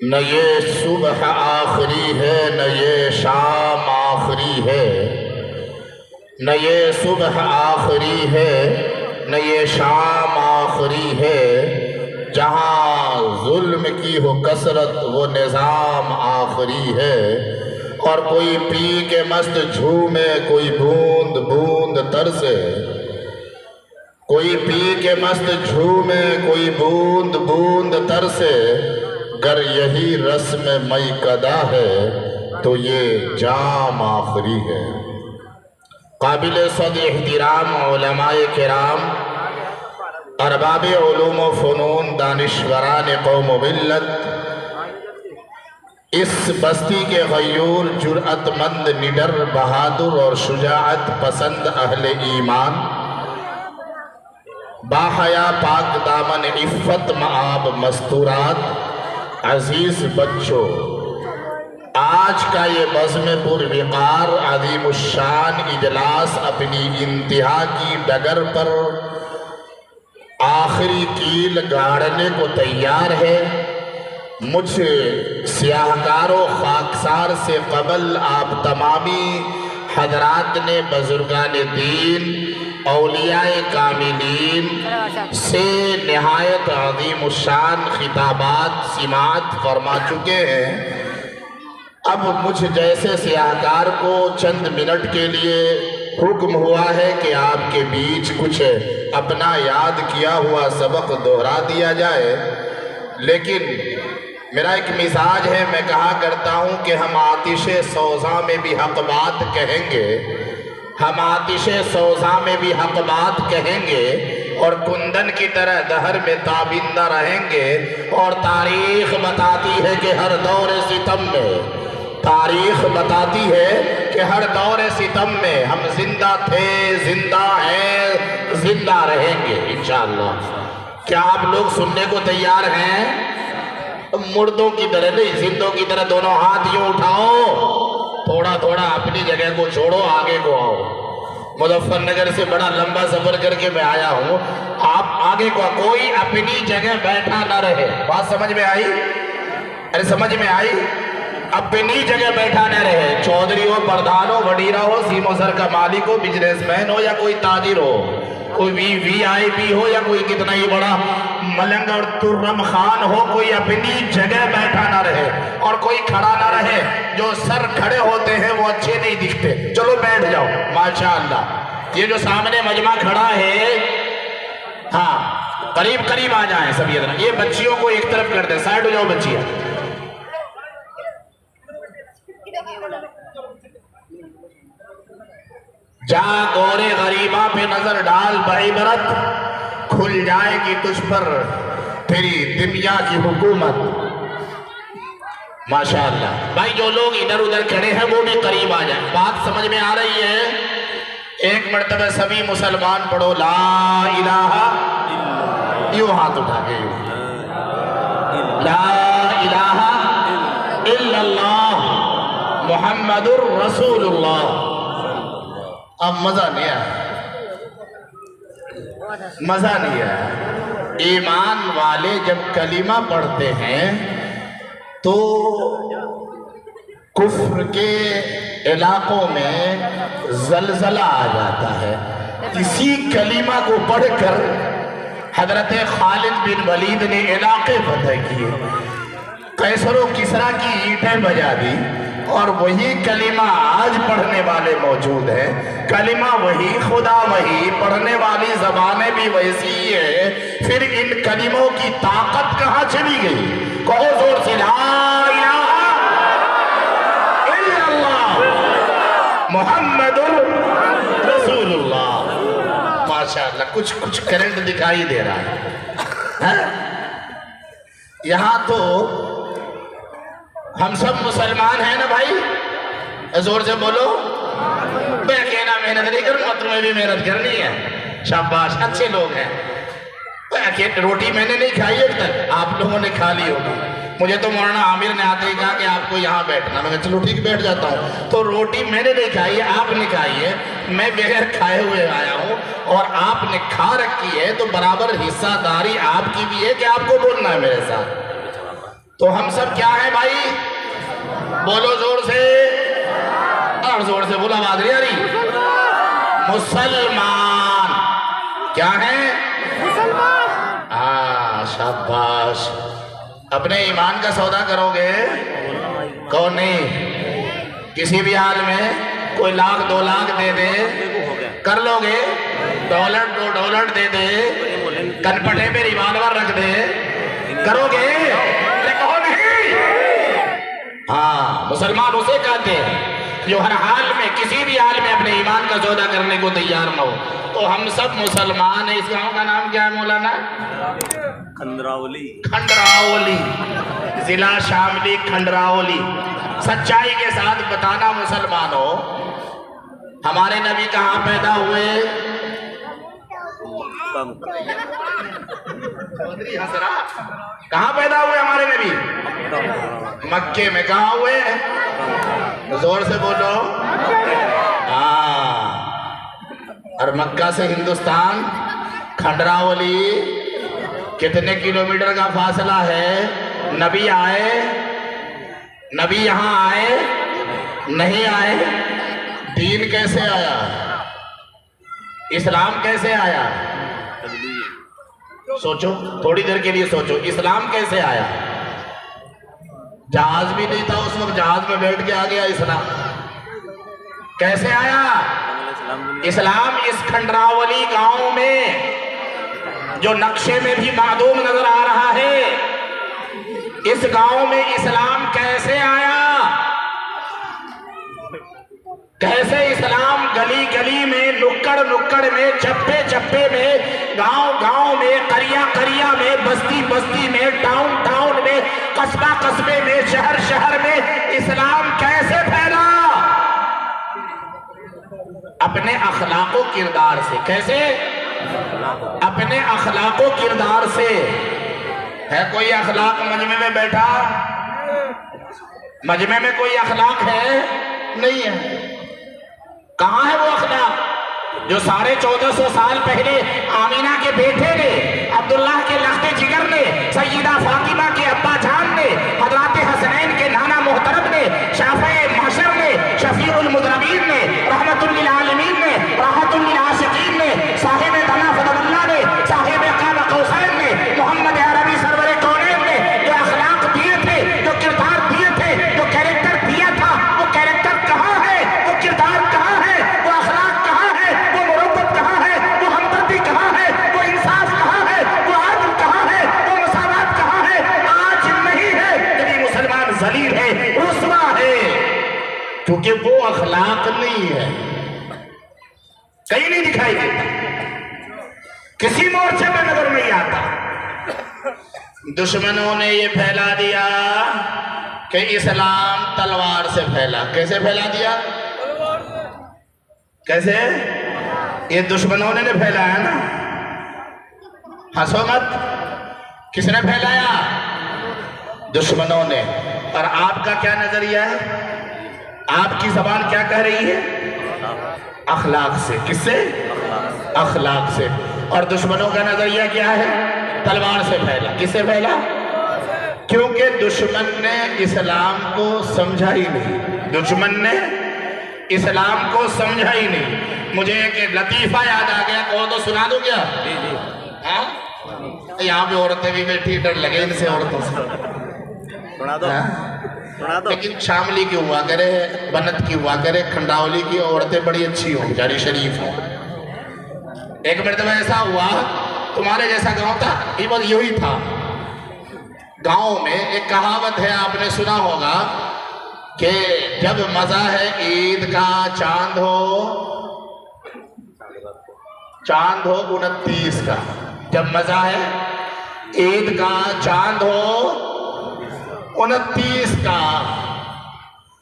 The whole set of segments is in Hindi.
न ये सुबह आखिरी है न ये शाम आखिरी है न ये सुबह आखिरी है न ये शाम आखिरी है जहाँ जुल्म की हो कसरत वो निज़ाम आखिरी है और कोई पी के मस्त झूमे कोई बूंद बूंद तरसे कोई पी के मस्त झूमे कोई बूंद बूंद तरसे अगर यही रस्म मई कदा है तो ये जाम आखिरी है। काबिल सद एहतिराम उलमाए किराम अरबाब उलूम व फ़नून दानिश्वरान कौम व मिल्लत, इस बस्ती के गयूर जुर्अतमंद निडर बहादुर और शुजाअत पसंद अहले ईमान, बाहया पाक दामन इफ़्फ़त मआब मस्तूरात, अजीज बच्चों, आज का ये बज़्म-ए विक़ार अज़ीमुश्शान इजलास अपनी इंतहा की डगर पर आखिरी कील गाड़ने को तैयार है। मुझ सियाहकारों खाकसार से कबल आप तमामी हजरात ने बुज़ुर्गान दीन औलियाए कामिलीन से निहायत अज़ीमुश्शान खिताबात सिमात फरमा चुके हैं। अब मुझ जैसे सियाहकार को चंद मिनट के लिए हुक्म हुआ है कि आपके बीच कुछ अपना याद किया हुआ सबक दोहरा दिया जाए। लेकिन मेरा एक मिजाज है, मैं कहा करता हूँ कि हम आतिशे सौज़ा में भी हक़ बात कहेंगे, हम आतिशे सौज़ा में भी हक़ बात कहेंगे और कुंदन की तरह दहर में ताबिंदा रहेंगे। और तारीख़ बताती है कि हर दौर सितम में, तारीख़ बताती है कि हर दौर सितम में हम जिंदा थे, जिंदा हैं, जिंदा रहेंगे इंशाअल्लाह। क्या आप लोग सुनने को तैयार हैं? मुर्दों की तरह नहीं, जिंदों की तरह दोनों हाथ यूं उठाओ, थोड़ा थोड़ा अपनी जगह को छोड़ो, आगे को आओ। मुजफ्फरनगर से बड़ा लंबा सफर करके मैं आया हूँ, आप आगे को, कोई अपनी जगह बैठा ना रहे। बात समझ में आई? अरे समझ में आई? अपनी जगह बैठा न रहे। चौधरी हो, प्रधान हो, वडीरा हो, सीमो सर का मालिक हो, बिजनेसमैन हो या कोई ताजिर हो, कोई VIP हो या कोई कितना ही बड़ा मलंग और तुर्रम खान हो, कोई अपनी जगह बैठा ना रहे और कोई खड़ा ना रहे। जो सर खड़े होते हैं वो अच्छे नहीं दिखते, चलो बैठ जाओ। माशाअल्लाह, ये जो सामने मजमा खड़ा है, हाँ करीब करीब आ जाए सब। ये बच्चियों को एक तरफ कर दे, साइड हो जाओ बच्चियां। जा गोरे गरीबा पे नजर डाल बइबरत, खुल जाएगी तुझ पर तेरी दुनिया की हुकूमत। माशाअल्लाह भाई, जो लोग इधर उधर खड़े हैं वो भी करीब आ जाए। बात समझ में आ रही है? एक मर्तबा सभी मुसलमान पढ़ो ला इलाहा, यूं हाथ उठा के ला इलाहा इल्लल्लाह मुहम्मदुर रसूलुल्लाह। अब मजा नहीं आया, मजा नहीं आया। ईमान वाले जब कलीमा पढ़ते हैं तो कुफ्र के इलाकों में जलजला आ जाता है। इसी कलीमा को पढ़कर हजरत खालिद बिन वलीद ने इलाके फतह किए, कैसरो किसरा की ईंटें बजा दी, और वही कलीमा आज पढ़ने वाले मौजूद हैं। कलीमा वही, खुदा वही, पढ़ने वाली जबानें भी वैसी ही है। फिर इन कलीमों की ताकत कहाँ चली गई? कहो जोर से ला इलाहा इल्लल्लाह मुहम्मदुर रसूलुल्लाह। माशाअल्लाह, कुछ कुछ करंट दिखाई दे रहा है? यहां तो हम सब मुसलमान हैं ना भाई? जोर से बोलो। मैं अकेला मेहनत नहीं करूंगा, तुम्हें भी मेहनत करनी है। शाबाश, अच्छे लोग हैं। रोटी मैंने नहीं खाई अब तक, आप लोगों ने खा ली होगी। मुझे तो मौलाना आमिर ने आते ही कहा कि आपको यहाँ बैठना। मैं चलो ठीक, बैठ जाता हूँ। तो रोटी मैंने नहीं खाई है, आपने खाई है। मैं बगैर खाए हुए आया हूँ और आपने खा रखी है, तो बराबर हिस्सादारी आपकी भी है कि आपको बोलना है मेरे साथ। तो हम सब क्या है भाई? बोलो जोर से, और जोर से बोला, आवाज नहीं आ रही? मुसलमान क्या है? मुसलमान। शाबाश। अपने ईमान का सौदा करोगे? कौन नहीं? किसी भी हाल में कोई लाख 2 लाख दे दे, कर लोगे? $1 $2 दे दे, कनपटे पे रिवाल्वर रख दे, करोगे? कहो नहीं। हाँ, मुसलमान उसे कहते हैं जो हर हाल में, किसी भी हाल में अपने ईमान का सौदा करने को तैयार न हो। तो हम सब मुसलमान हैं। इस गांव का नाम क्या है मौलाना? खंडरावली। खंडरावली, जिला शामली, खंडरावली। सच्चाई के साथ बताना मुसलमानों, हमारे नबी कहाँ पैदा हुए? कहाँ पैदा हुए हमारे नबी? मक्के में। कहाँ हुए? जोर से बोलो। हाँ, और मक्का से हिंदुस्तान, खंडरावली कितने किलोमीटर का फासला है? नबी आए, नबी यहां आए नहीं आए? दीन कैसे आया? इस्लाम कैसे आया? सोचो, थोड़ी देर के लिए सोचो, इस्लाम कैसे आया? जहाज भी नहीं था उस वक्त, जहाज में बैठ के आ गया इस्लाम। कैसे आया इस्लाम? इस खंडरावली गांव में, जो नक्शे में भी मालूम नजर आ रहा है, इस गांव में इस्लाम कैसे आया? कैसे इस्लाम गली गली में, नुक्कड़ नुक्कड़ में, चप्पे चप्पे में, गांव गांव में, करिया करिया में, बस्ती बस्ती में, टाउन टाउन में, कस्बा कस्बे में, शहर शहर में इस्लाम कैसे फैला? अपने अखलाको किरदार से। कैसे? अपने अखलाको किरदार से। है कोई अखलाक मजमे में बैठा? मजमे में कोई अखलाक है? नहीं है। कहां है वो अखलाक जो 1450 साल पहले आमीना के बेटे ने, अब्दुल्लाह के लख्ते जिगर ने, सैयदा फातिमा के अब्बा जान ने, हजरत हसनैन के नाना मोहतरम ने, शाफ़े महशर ने, शफीउल मुज़नबीन ने, रहमतुल लिल आलमीन ने, राहतुल लिल आशिकीन ने, साहिब तना फदलुल्लाह ने, साहिब क़ाब क़ौसैन ने, मोहम्मद अरबी सरवरे कौनैन ने जो अखलाक दिए थे, जो किरदार दिए थे, जो कैरेक्टर दिया था, वो कैरेक्टर कहाँ है? वो किरदार कहाँ है? वो अखलाक कहाँ है? वो मोहब्बत कहाँ है? वो हमदर्दी कहाँ है? वो इंसाफ कहाँ है? वो आदल कहाँ है? वो मुसावात कहाँ है? आज नहीं है। यदि मुसलमान ज़लील है, रुस्वा है, क्योंकि वो अखलाक नहीं है। कहीं नहीं दिखाई देता, किसी मोर्चे पे नजर नहीं आता। दुश्मनों ने ये फैला दिया कि इस्लाम तलवार से फैला। कैसे फैला दिया? कैसे? ये दुश्मनों ने फैलाया ना, हंसो मत। किसने फैलाया? दुश्मनों ने। और आपका क्या नजरिया है? आपकी जबान क्या कह रही है? अखलाक से। किससे? अखलाक से। और दुश्मनों का नजरिया क्या है? तलवार से फैला। किससे फैला? क्योंकि दुश्मन ने इस्लाम को समझा ही नहीं। दुश्मन ने इस्लाम को समझा ही नहीं। मुझे एक लतीफा याद आ गया, कहो तो सुना दो क्या? यहाँ पे औरतें भी बैठी, डर लगे इनसे, औरतों से। सुना दो, सुना दो। लेकिन शामली की हुआ करे, बनत की हुआ करे, खंडावली की औरतें बड़ी अच्छी हो, बेचारी शरीफ हो। एक मरतबा ऐसा हुआ, तुम्हारे जैसा गांव था, ये बस यही था। गांव में एक कहावत है, आपने सुना होगा कि जब मजा है ईद का, चांद हो 29 का। जब मजा है ईद का, चांद हो 29 का।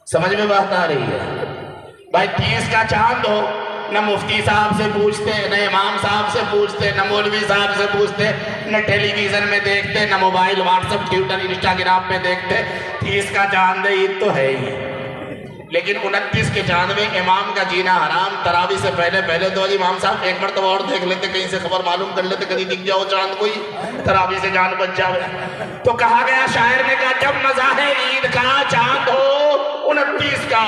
समझ में बात आ रही है? भाई 30 का चांद हो, न मुफ्ती साहब से पूछते, न इमाम साहब से पूछते, न मौलवी साहब से पूछते, न टेलीविजन में देखते, न मोबाइल, व्हाट्सएप, ट्विटर, इंस्टाग्राम पे देखते। 30 का चांद है, ईद तो है ही। लेकिन 29 के चांद में इमाम का जीना हराम। तरावी से पहले पहले तो इमाम साहब एक मरतबा और देख लेते, कहीं से खबर मालूम कर लेते, कहीं दिख जाओ चांद, कोई तरावी से जान बच जावे। तो कहा गया, शायर ने कहा, जब मजा है ईद का, चांद हो 29 का।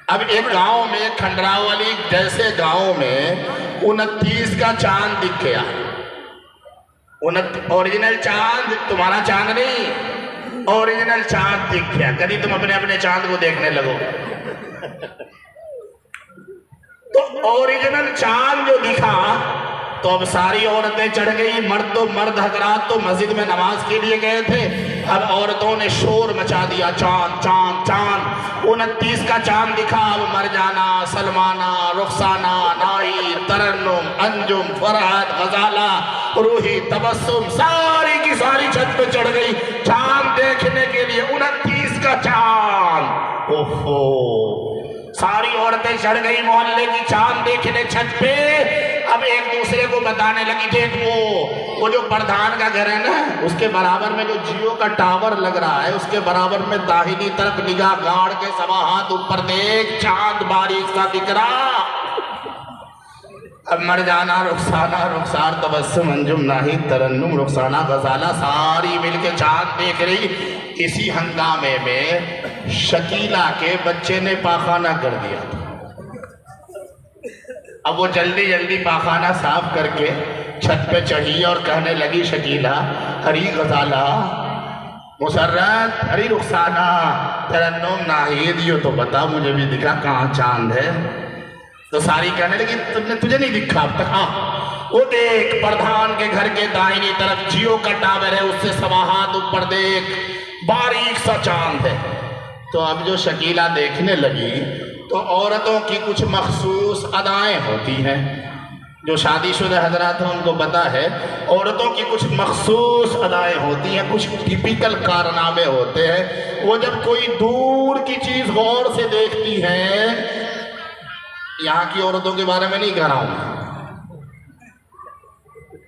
अब एक गांव में, खंडरावली जैसे गांव में 29 का चांद दिख गया। ओरिजिनल चांद, तुम्हारा चांद नहीं, ओरिजिनल चांद दिख गया। कभी तुम अपने अपने चांद को देखने लगो तो ओरिजिनल चांद जो दिखा, तो अब सारी औरतें चढ़ गई। मर्द हजरात तो मस्जिद में नमाज के लिए गए थे। अब औरतों ने शोर मचा दिया, चांद चांद चांद। 29 का चांद दिखा। अब मरजाना, सलमाना, रुखसाना, नाई, तरन्नुम, अंजुम, फरहत, गजाला, रूही, तबस्सुम, सारी की सारी छत पे चढ़ गई चांद देखने के लिए। 29 का चांद। ओहो, सारी औरतें चढ़ गई मोहल्ले की चांद देखने छत पे। अब एक दूसरे को बताने लगी, देख वो जो प्रधान का घर है ना, उसके बराबर में जो जियो का टावर लग रहा है, उसके बराबर में दाहिनी तरफ निगाह गाड़ के सवा हाथ ऊपर देख, चांद बारीक सा दिख रहा। अब मरजाना, रुखसाना, रुखसार, तबस्सुम, अंजुम, नाही, तरन्नुम, रुखसाना, गजाला, सारी मिलके चांद देख रही। इसी हंगामे में शकीला के बच्चे ने पाखाना कर दिया। अब वो जल्दी जल्दी पाखाना साफ करके छत पे चढ़ी और कहने लगी, शकीला, हरी गजाला, मुसर्रत, हरी रुखसाना, तरन्नुम, नाहिद, यो तो बता, मुझे भी दिखा कहाँ चांद है। तो सारी कहने लगी, तुझे नहीं दिखा अब तक? हाँ, वो देख, प्रधान के घर के दाहिनी तरफ जियो का टावर है, उससे सवा हाथ ऊपर देख, बारीक सा चांद है। तो अब जो शकीला देखने लगी, तो औरतों की कुछ मखसूस अदाएं होती हैं। जो शादीशुदा हजरात हैं उनको पता है, औरतों की कुछ मखसूस अदाएं होती हैं, कुछ टिपिकल कारनामे होते हैं। वो जब कोई दूर की चीज गौर से देखती हैं, यहाँ की औरतों के बारे में नहीं कह रहा हूं,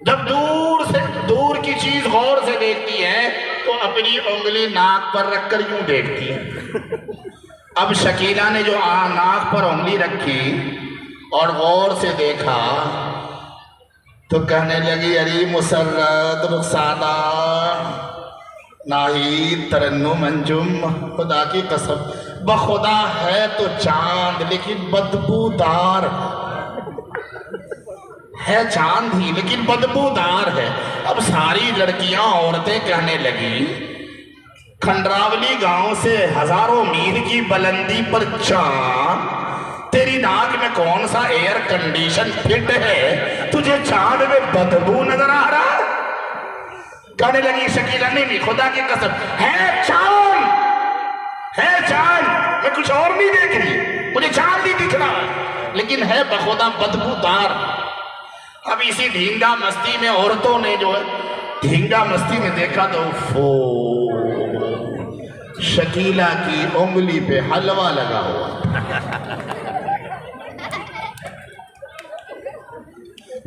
जब दूर की चीज गौर से देखती है तो अपनी उंगली नाक पर रखकर यूं देखती है। अब शकीला ने जो नाक पर उंगली रखी और गौर से देखा, तो कहने लगी, अरे मुसर्रत, रुखसाना, नाहिद, तरन्नुम, अंजुम, खुदा की कसम, बखुदा है तो चांद, लेकिन बदबूदार है। चांद ही लेकिन बदबूदार है। अब सारी लड़कियां, औरतें कहने लगी, खंडरावली गांव से हजारों मील की बुलंदी पर चांद, तेरी नाक में कौन सा एयर कंडीशन फिट है, तुझे चांद में बदबू नजर आ रहा? कहने लगी शकीला, नहीं, खुदा की कसम, है चांद, है चांद, मैं कुछ और नहीं देख रही, मुझे चांद ही दिख रहा है। लेकिन है बखुदा बदबूदार। अब इसी ढींगा मस्ती में औरतों ने जो है ढींगा मस्ती में देखा तो फो शकीला की उंगली पे हलवा लगा हुआ।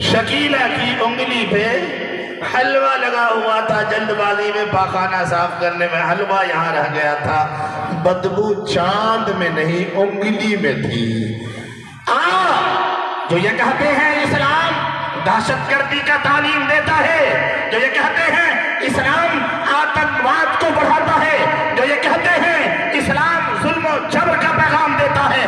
शकीला की उंगली पे हलवा लगा हुआ था। जल्दबाजी में पाखाना साफ करने में हलवा यहाँ रह गया था। बदबू चांद में नहीं उंगली में थी। जो ये कहते हैं इस्लाम दहशतगर्दी का तालीम देता है, जो ये कहते हैं इस्लाम आतंकवाद को बढ़ाता है, जो ये कहते हैं इस्लाम जुल्म और जबर का पैगाम देता है,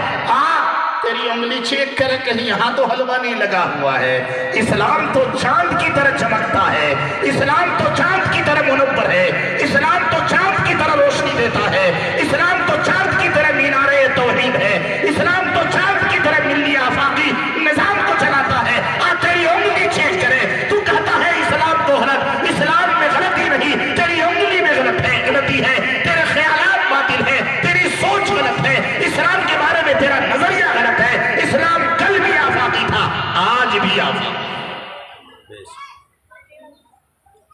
तेरी उंगली चेक कर कहीं यहाँ तो हलवा नहीं लगा हुआ है। इस्लाम तो चांद की तरह चमकता है, इस्लाम तो चांद की तरह मुनव्वर है, इस्लाम तो चांद की तरह रोशनी देता है, इस्लाम तो चांद की तरह मीनारे तौहीद है, इस्लाम तो चांद की तरह मिल्ली आफाकी निजाम को चलाता है। तेरी उंगली चेक करे, तू कहता है इस्लाम तो गलत, इस्लाम में गलती नहीं, तेरी उंगली में गलती है, तेरे ख्यालात बातिल है, तेरी सोच गलत है, इस्लाम के बारे में तेरा नजरिया गलत है। इस्लाम कल भी आफाकी था, आज भी आफाकी।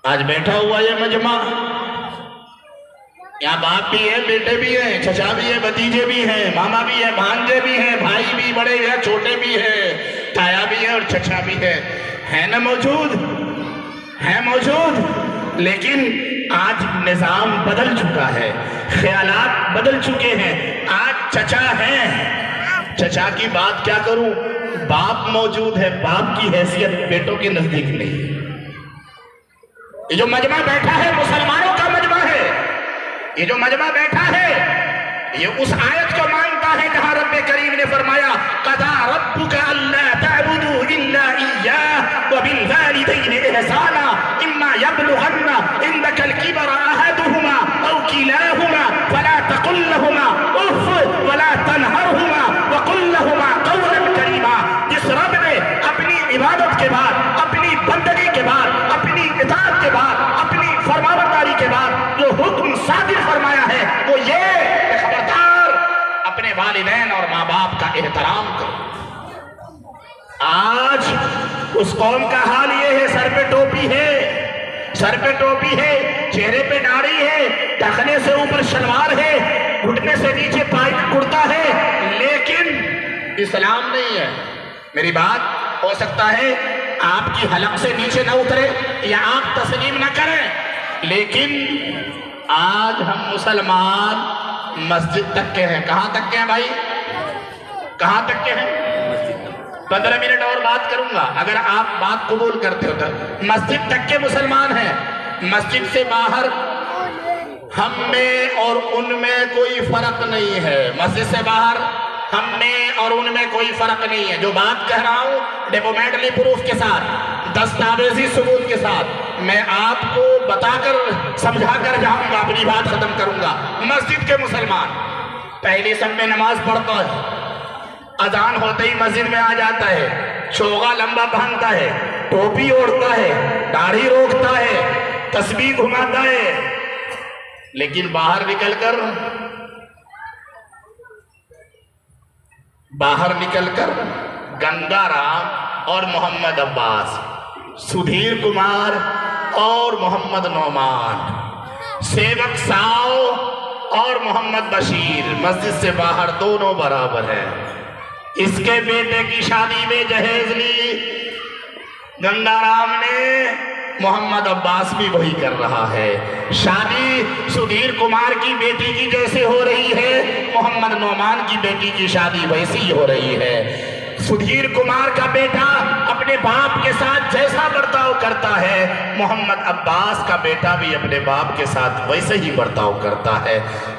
आज बैठा हुआ ये मजमा, यहाँ बाप भी है, बेटे भी हैं, चचा भी है, भतीजे भी हैं, मामा भी है, भांजे भी हैं, भाई भी बड़े हैं, छोटे भी हैं, ताया भी है और चचा भी है ना मौजूद, है मौजूद। लेकिन आज निजाम बदल चुका है, ख्यालात बदल चुके हैं। आज चचा हैं, चचा की बात क्या करूं, बाप मौजूद है, बाप की हैसियत बेटों के नजदीक नहीं। ये जो मजमा बैठा है मुसलमानों का मजमा है, ये जो मजमा बैठा है ये उस आयत को मानता है जहां रब्बे करीम ने फरमाया कदा रब्बुका अल्ला तअबुदू इल्ला इय्याहु व बिल वालिदैनि इहसाना इम्मा यबलुगन्ना इंदकल किबरा अहदुहुमा औ किलाहुमा फला तकुल लहुमा उफ वला तनहरहुमा व कुल लहुमा कौलन करीमा। जिस रब ने अपनी इबादत के बाद, अपनी बंदगी के बाद, अपनी इताअत के बाद, अपनी फरमाबरदारी के बाद जो हुक्म सादिर फरमाया है वो ये खबरदार अपने वालिदैन और माँ बाप का एहतराम करो। आज उस कौम का हाल ये है, सर पे टोपी है, सर पे टोपी है, चेहरे पे दाढ़ी है, टखने से ऊपर शलवार है, घुटने से नीचे पाइप कुर्ता है, लेकिन इस्लाम नहीं है। मेरी बात हो सकता है आपकी हलक से नीचे न उतरे या आप तस्लीम न करें, लेकिन आज हम मुसलमान मस्जिद तक के हैं। कहां तक के हैं भाई, कहां तक के हैं? 15 मिनट और बात करूंगा, अगर आप बात कबूल करते हो तो। मस्जिद तक के मुसलमान हैं, मस्जिद से बाहर हम में और उनमें कोई फर्क नहीं है। मस्जिद से बाहर हम में और उनमें कोई फर्क नहीं है। जो बात कह रहा हूं डॉक्यूमेंटरी प्रूफ के साथ, दस्तावेजी सबूत के साथ मैं आपको बताकर समझा कर जाऊंगा, अपनी बात खत्म करूंगा। मस्जिद के मुसलमान पहली सब में नमाज पढ़ता है, अजान होते ही मस्जिद में आ जाता है, चोगा लंबा बांधता है, टोपी ओढ़ता है, दाढ़ी रोकता है, तस्बीह घुमाता है, लेकिन बाहर निकलकर गंगाराम और मोहम्मद अब्बास, सुधीर कुमार और मोहम्मद नौमान, सेवक साओ और मोहम्मद बशीर मस्जिद से बाहर दोनों बराबर हैं। इसके बेटे की शादी में जहेज ली गंगाराम ने, मोहम्मद अब्बास भी वही कर रहा है। शादी सुधीर कुमार की बेटी की जैसे हो रही है, मोहम्मद नौमान की बेटी की शादी वैसी ही हो रही है। सुधीर कुमार का बेटा अपने बाप के साथ जैसा बर्ताव करता है, मोहम्मद अब्बास का बेटा भी अपने बाप के साथ वैसे ही बर्ताव करता है।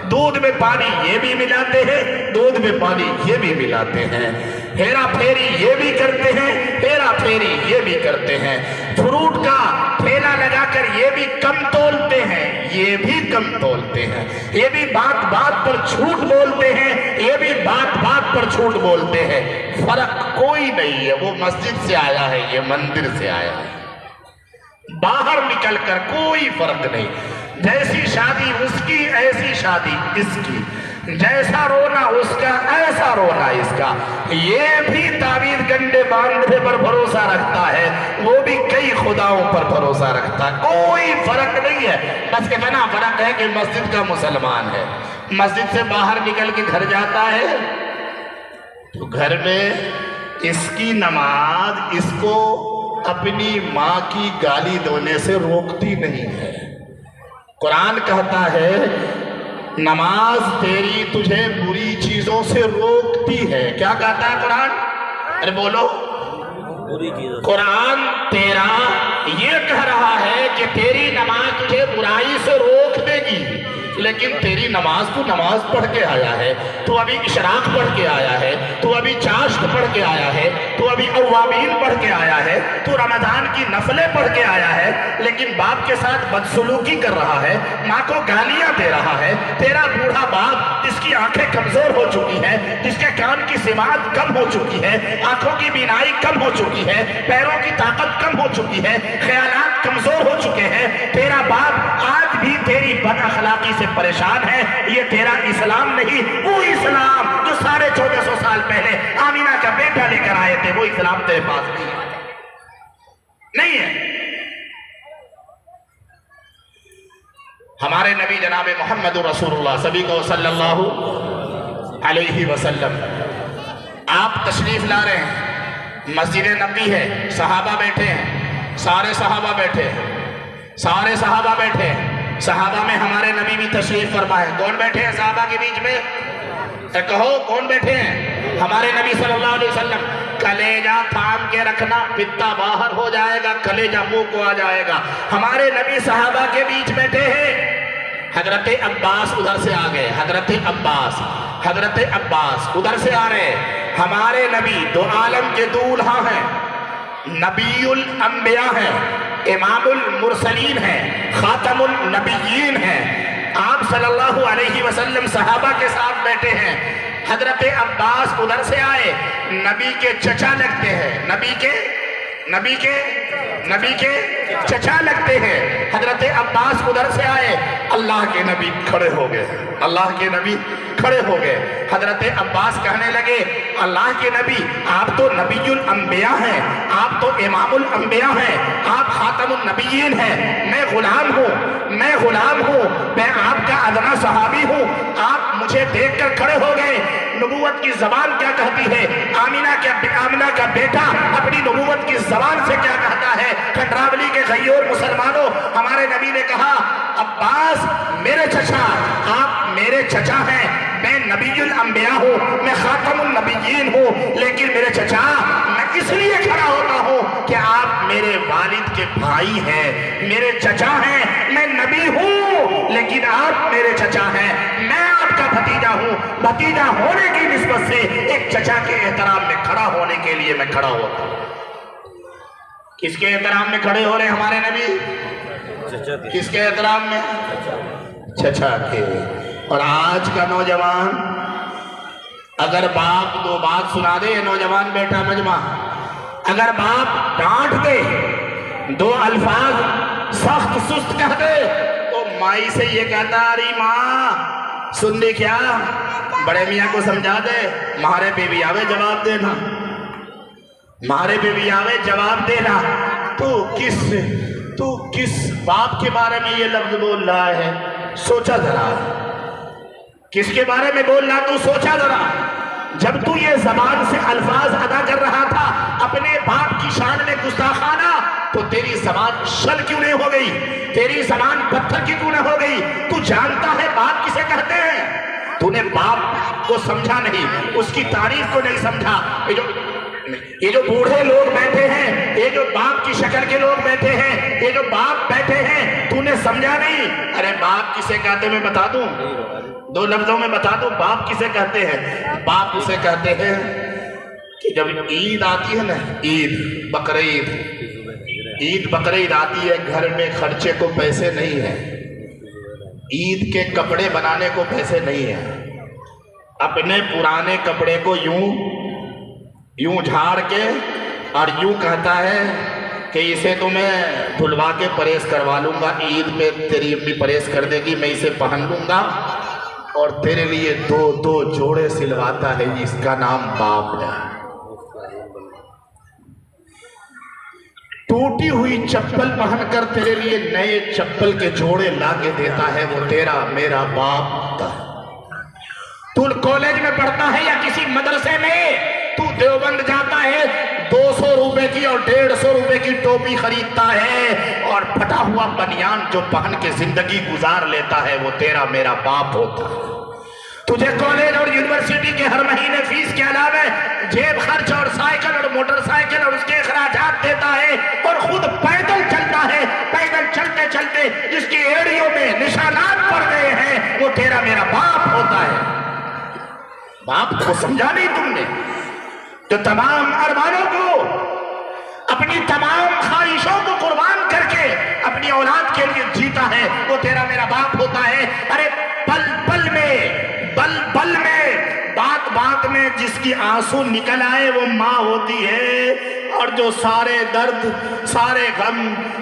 दूध में पानी ये भी मिलाते हैं, दूध में पानी ये भी मिलाते हैं, हेरा फेरी ये भी करते हैं, हेरा फेरी ये भी करते हैं। फ्रूट का ठेला लगाकर ये भी कम तोलते हैं, ये भी कम तोलते हैं, ये भी बात बात पर झूठ बोलते हैं, ये भी बात बात पर झूठ बोलते हैं। फर्क कोई नहीं है, वो मस्जिद से आया है, ये मंदिर से आया है। बाहर निकलकर कोई फर्क नहीं, जैसी शादी उसकी ऐसी शादी इसकी। जैसा रोना उसका ऐसा रोना इसका। ये भी तावीज़ गंडे बांधने पर भरोसा रखता है, वो भी कई खुदाओं पर भरोसा रखता है। कोई फर्क नहीं है, बस इतना फर्क है कि मस्जिद का मुसलमान है, मस्जिद से बाहर निकल के घर जाता है तो घर में इसकी नमाज इसको अपनी माँ की गाली देने से रोकती नहीं है। कुरान कहता है नमाज तेरी तुझे बुरी चीजों से रोकती है। क्या कहता है कुरान? अरे बोलो। बुरी चीजों। कुरान तेरा ये कह रहा है कि तेरी नमाज तुझे बुराई से रोक देगी, लेकिन तेरी नमाज तू नमाज पढ़ के आया है, तू अभी इशराक पढ़ के आया है, तू अभी चाश्त पढ़ के आया है, तू अभी अव्वाबीन पढ़ के आया है, तू रमजान की नफलें पढ़ के आया है, लेकिन बाप के साथ बदसलूकी कर रहा है, माँ को गालियां दे रहा है। तेरा बूढ़ा बाप जिसकी आंखें कमजोर हो चुकी है, जिसके कान की सिमात कम हो चुकी है, आंखों की बीनाई कम हो चुकी है, पैरों की ताकत कम हो चुकी है, ख्यालात कमजोर हो चुके हैं, तेरा बाप आज भी तेरी बदअखलाकी से परेशान है। ये तेरा इस्लाम नहीं, वो इस्लाम जो 1450 साल पहले आमीना का बेटा लेकर आए थे, वो इस्लाम तेरे पास नहीं है। हमारे नबी जनाब मोहम्मद रसूलुल्लाह सभी को सल्लल्लाहु अलैहि वसल्लम आप तशरीफ ला रहे हैं, मस्जिद नबी है, सहाबा बैठे हैं, सारे सहाबा बैठे हैं, सारे सहाबा बैठे हैं। सहाबा में हमारे नबी भी तशरीफ फरमाए। कौन बैठे हैं सहाबा के बीच में? कहो कौन बैठे हैं? हमारे नबी सल्लल्लाहु अलैहि वसल्लम। कलेजा थाम के रखना, पित्ता बाहर हो जाएगा, कलेजा मुंह को आ जाएगा। हमारे नबी सहाबा के बीच बैठे हैं। हजरत अब्बास उधर से आ गए, हजरत अब्बास उधर से आ रहे। हमारे नबी दो आलम के दूल्हा हैं, नबीउल अंबिया हैं, इमामुल मुरसलीन है, खातमुल नबीयीन है। आप सल्लल्लाहु अलैहि वसल्लम सहाबा के साथ बैठे हैं। हजरत अब्बास उधर से आए, नबी के चचा लगते हैं, नबी के चचा लगते हैं। हजरत अब्बास उधर से आए, अल्लाह के नबी खड़े हो गए, अल्लाह के नबी खड़े हो गए। हजरत अब्बास कहने लगे, अल्लाह के नबी आप तो नबीयुल अंबिया हैं, आप तो इमामुल अंबिया हैं, आप खातमुन नबीयीन हैं, मैं गुलाम हूँ, मैं आपका अदना सहाबी हूँ। आप मुझे देखकर खड़े हो गए। नबूवत की जबान क्या कहती है? आमिना का बेटा अपनी नबूवत की जबान से क्या कहता है? खंडरावली के गयोर मुसलमानों, हमारे नबी ने कहा, अब्बास मेरे चचा, आप मेरे चचा हैं, मैं नबीयुल अंबिया हूँ, मैं खातमुन नबीयीन हूँ, लेकिन मेरे चचा मैं इसलिए खड़ा होता हूँ कि आप मेरे वालिद के भाई हैं, मेरे चचा हैं, मैं नबी हूँ लेकिन आप मेरे चचा हैं, मैं आपका भतीजा हूँ। भतीजा होने की निस्बत से एक चचा के एहतराम में खड़ा होने के लिए मैं खड़ा होता हूँ। किसके एहतराम में खड़े हो रहे हमारे नबी? किसके एहतराम में? चचा के। और आज का नौजवान, अगर बाप दो बात सुना दे, नौजवान बेटा मजमा, अगर बाप डांट दे, दो अल्फाज सख्त सुस्त कह दे, तो माई से ये कहता, अरे माँ सुन दे, क्या बड़े मियाँ को समझा दे, मारे बेबी आवे जवाब देना, मारे बेबी आवे जवाब देना। तू किस बाप के बारे में ये लफ्ज बोल रहा है? सोचा जरा, किसके बारे में बोल रहा तू? सोचा जरा। जब तू ये जबान से अल्फाज अदा कर रहा था अपने बाप की शान में गुस्ताखाना, तो तेरी जबान शल क्यों नहीं हो गई? तेरी जबान पत्थर की क्यों नहीं हो गई? तू जानता है बाप किसे कहते हैं? तूने बाप को समझा नहीं, उसकी तारीफ को नहीं समझा। ये जो बूढ़े लोग बैठे हैं, ये जो बाप की शक्ल के लोग बैठे हैं, ये जो बाप बैठे हैं, तूने समझा नहीं। अरे बाप किसे कहते मैं बता दूं, दो लफ्जों में बता दूं, बाप किसे कहते हैं? बाप उसे कहते हैं कि जब ईद आती है ना, ईद बकरीद आती है, घर में खर्चे को पैसे नहीं है, ईद के कपड़े बनाने को पैसे नहीं है, अपने पुराने कपड़े को यूं झाड़ के और यूं कहता है कि इसे तो मैं धुलवा के परेश करवा लूंगा, ईद पे तेरी अम्मी परेश कर देगी, मैं इसे पहन लूंगा, और तेरे लिए दो दो जोड़े सिलवाता है, इसका नाम बाप है। टूटी हुई चप्पल पहनकर तेरे लिए नए चप्पल के जोड़े लाके देता है, वो तेरा मेरा बाप था। तू कॉलेज में पढ़ता है या किसी मदरसे में, तू देवबंद जाता है, 200 रुपए की और 150 रुपए की टोपी खरीदता है और फटा हुआ बनियान जो पहन के जिंदगी गुजार लेता है, वो तेरा मेरा बाप होता है। तुझे कॉलेज और यूनिवर्सिटी के हर महीने फीस के अलावा जेब खर्च और साइकिल और मोटरसाइकिल और उसके अखराजात देता है और खुद पैदल चलता है। पैदल चलते चलते जिसकी एड़ियों में निशानात पड़ गए हैं, वो तेरा मेरा बाप होता है। बाप को समझा नहीं तुमने? जो तमाम अरमानों को, अपनी तमाम ख्वाहिशों को कुर्बान करके अपनी औलाद के लिए जीता है, वो तेरा मेरा बाप होता है। अरे पल पल में, बल बल में, बात बात में जिसकी आंसू निकल आए, वो माँ होती है। और जो सारे दर्द, सारे गम,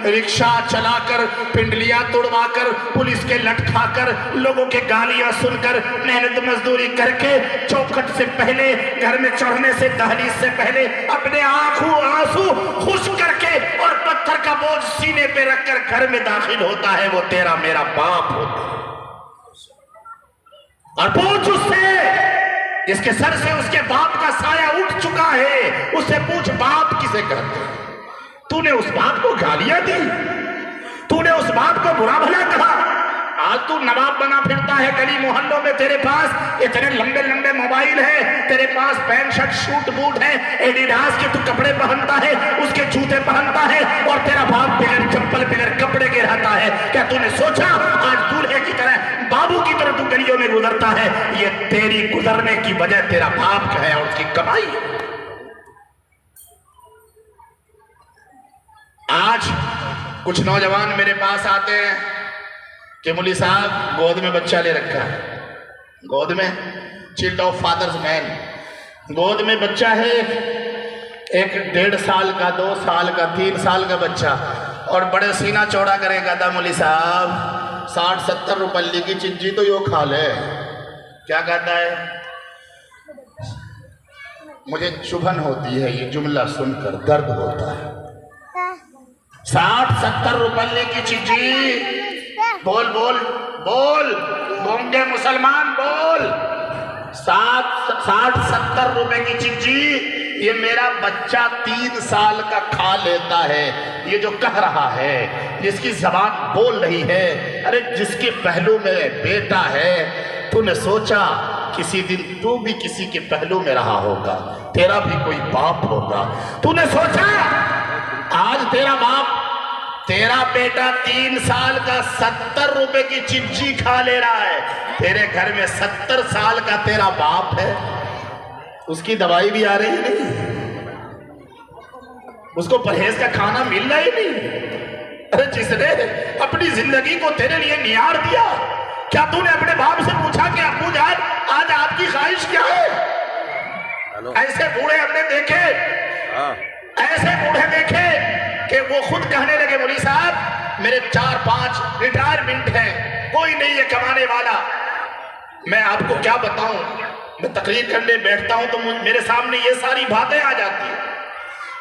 रिक्शा चलाकर, पिंडलियां तोड़वाकर, पुलिस के लटकाकर, लोगों के गालियां सुनकर, मेहनत मजदूरी करके, चौखट से पहले, घर में चढ़ने से, दहलीज से पहले अपने आंखों आंसू खुश करके और पत्थर का बोझ सीने पे रखकर घर में दाखिल होता है, वो तेरा मेरा बाप होता है। और पूछ उससे जिसके सर से उसके बाप का साया उठ चुका है, उससे पूछ बाप किसे कहते हैं? तूने उस बाप को गालियां दी, तूने उस बाप को बुरा भला कहा। आज तू नवाब बना फिरता है गली मोहल्लों में, तेरे पास इतने लंबे लंबे मोबाइल है, तेरे पास पैंट शर्ट सूट बूट है, एडिडास के तू कपड़े पहनता है, उसके जूते पहनता है, और तेरा बाप बगैर चप्पल बगैर कपड़े के रहता है। क्या तूने सोचा आज दूल्हे की तरह, बाबू की तरह तू गलियों में गुजरता है? ये तेरी गुजरने की वजह तेरा बाप का है और उसकी कमाई। आज कुछ नौजवान मेरे पास आते हैं कि मौलवी साहब गोद में बच्चा ले रखा है, गोद में, चिल्ड ऑफ फादर्स मैन, गोद में बच्चा है, एक 1.5 साल का, 2 साल का, 3 साल का बच्चा, और बड़े सीना चौड़ा करेगा था मौलवी साहब 60-70 रुपये की चिज्जी तो यो खा ले। क्या कहता है? मुझे चुभन होती है ये जुमला सुनकर, दर्द होता है। 60-70 रुपये की चिज्जी, बोल बोल बोल, गोंगे मुसलमान बोल, 60-70 रुपए की चिज्जी ये मेरा बच्चा 3 साल का खा लेता है। ये जो कह रहा है, जिसकी जबान बोल रही है, अरे जिसके पहलू में बेटा है, तूने सोचा किसी दिन तू भी किसी के पहलू में रहा होगा, तेरा भी कोई बाप होगा। तूने सोचा आज तेरा बाप, तेरा बेटा 3 साल का 70 रुपए की चिज्जी खा ले रहा है, तेरे घर में 70 साल का तेरा बाप है, उसकी दवाई भी आ रही नहीं, उसको परहेज का खाना मिल रहा ही नहीं। अरे जिसने अपनी जिंदगी को तेरे लिए नियार दिया, क्या तूने अपने बाप से पूछा कि अब्बू जान आज आपकी ख्वाहिश क्या है? ऐसे बूढ़े हमने देखे, ऐसे बूढ़े देखे कि वो खुद कहने लगे मौलवी साहब मेरे 4-5 रिटायरमेंट है, कोई नहीं है कमाने वाला। मैं आपको क्या बताऊं, मैं तकरीर करने बैठता हूं तो मेरे सामने ये सारी बातें आ जाती है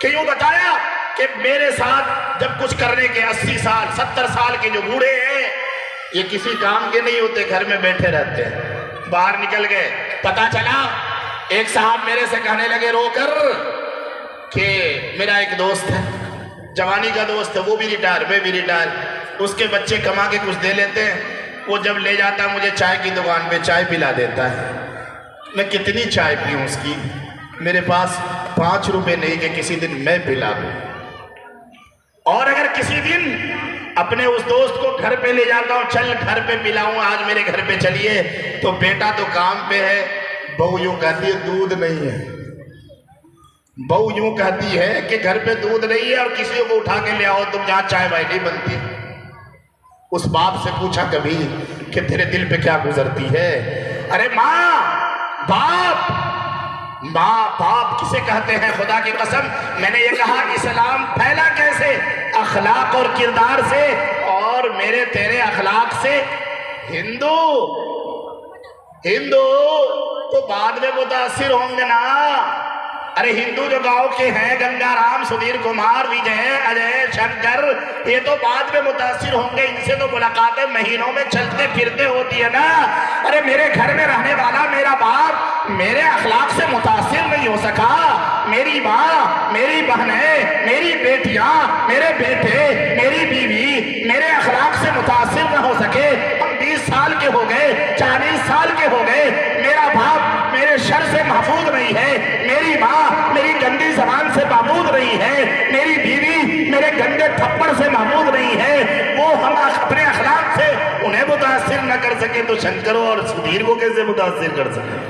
कि यूं बताया कि मेरे साथ जब कुछ करने के 80 साल 70 साल के जो बूढ़े हैं, ये किसी काम के नहीं होते, घर में बैठे रहते हैं। बाहर निकल गए, पता चला एक साहब मेरे से कहने लगे रोकर कि मेरा एक दोस्त है, जवानी का दोस्त है, वो भी रिटायर, मैं भी रिटायर, उसके बच्चे कमा के कुछ दे लेते हैं, वो जब ले जाता है मुझे चाय की दुकान पे चाय पिला देता है। मैं कितनी चाय पीऊँ उसकी, मेरे पास 5 रुपए नहीं कि किसी दिन मैं पिला दूं। और अगर किसी दिन अपने उस दोस्त को घर पे ले जाता हूँ, चल घर पे पिलाऊं, आज मेरे घर पे चलिए, तो बेटा तो काम पे है, बहू यूं कहती है दूध नहीं है, बहू यूं कहती है कि घर पे दूध नहीं है और किसी को उठा के ले आओ तुम, जहां चाय वाय नहीं बनती। उस बाप से पूछा कभी कि तेरे दिल पे क्या गुजरती है? अरे माँ बाप, माँ बाप किसे कहते हैं? खुदा की कसम मैंने ये कहा इस्लाम फैला कैसे? अखलाक और किरदार से, और मेरे तेरे अखलाक से हिंदू हिंदू तो बाद में मुतासिर होंगे ना। अरे हिंदू जो गांव के हैं, गंगाराम, सुधीर कुमार, विजय, अजय, शंकर, ये तो बाद में मुतासिर होंगे। इनसे तो मुलाकातें महीनों में चलते फिरते होती है ना। अरे मेरे घर में रहने वाला मेरा बाप मेरे अखलाक से मुतासिर नहीं हो सका। मेरी माँ, मेरी बहनें, मेरी बेटियां, मेरे बेटे, मेरी बीवी मेरे अखलाक से मुतासिर न हो सके। हम 20 साल के हो गए, 40 साल के हो गए, मेरा बाप मेरे शर से महफूज नहीं है, मेरी माँ मेरी गंदी जबान से महफूज नहीं है, मेरी बीवी मेरे गंदे थप्पड़ से महफूज नहीं है। वो हम अपने अखलाक से उन्हें मुतासिर न कर सके तो शंकर और सुधीर को कैसे मुतासिर कर सके?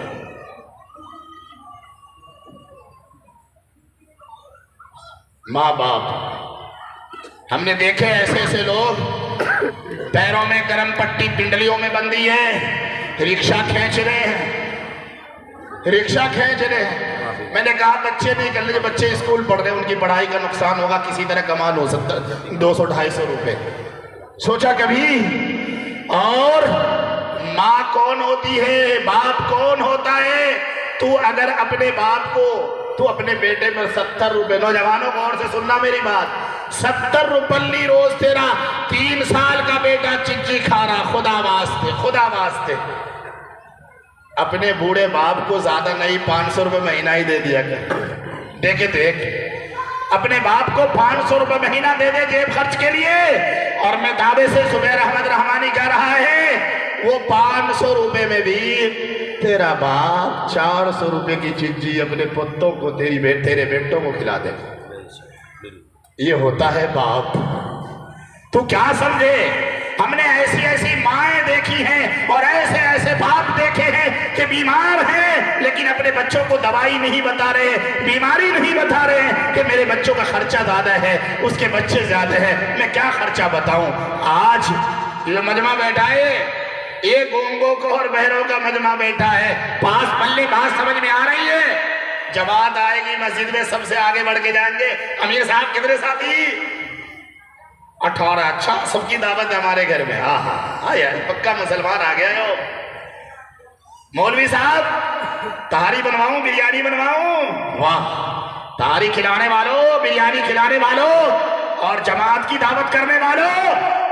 माँ बाप हमने देखे ऐसे ऐसे लोग पैरों में गर्म पट्टी पिंडलियों में बंधी है, रिक्शा खींच रहे हैं, रिक्शा खींच रहे हैं। मैंने कहा बच्चे नहीं कर लीजिए, बच्चे स्कूल पढ़ रहे हैं, उनकी पढ़ाई का नुकसान होगा, किसी तरह कमाल हो सकता है 200-250 रुपए। सोचा कभी? और माँ कौन होती है, बाप कौन होता है? तू अगर अपने बाप को, तू अपने बेटे पर 70 रुपए, नौजवानों को और से सुनना मेरी बात, 70 रुपये रोज तेरा 3 साल का बेटा चिज्जी खा रहा, खुदा वास्ते, खुदा वास्ते अपने बूढ़े बाप को ज्यादा नहीं 500 रुपये महीना ही दे दिया कर। देखे देख, अपने बाप को 500 रुपये महीना दे दे जेब खर्च के लिए। और मैं दावे से जुबैर अहमद रहमानी कह रहा है, वो 500 रुपये में भी तेरा बाप 400 रुपये की चिज्जी अपने पुत्रों को, तेरे बेटों को खिला दे। ये होता है बाप। तू क्या समझे? हमने ऐसी ऐसी माएं देखी हैं और ऐसे ऐसे बाप देखे हैं कि बीमार हैं लेकिन अपने बच्चों को दवाई नहीं बता रहे, बीमारी नहीं बता रहे कि मेरे बच्चों का खर्चा ज्यादा है, उसके बच्चे ज्यादा है, मैं क्या खर्चा बताऊं। आज ये मजमा बैठा है, एक गूंगों को और बहरों का मजमा बैठा है, पास पल्ली बात समझ में आ रही है। जमात आएगी मस्जिद में, सबसे आगे बढ़ के जाएंगे, अमीर साहब कितने साथी? 18। अच्छा, सबकी दावत है हमारे घर में। हाँ हाँ यार, पक्का मुसलमान आ गया हो। मौलवी साहब तहारी बनवाऊं, बिरयानी बनवाऊं? वाह, तहारी खिलाने वालों, बिरयानी खिलाने वालों और जमात की दावत करने वालों,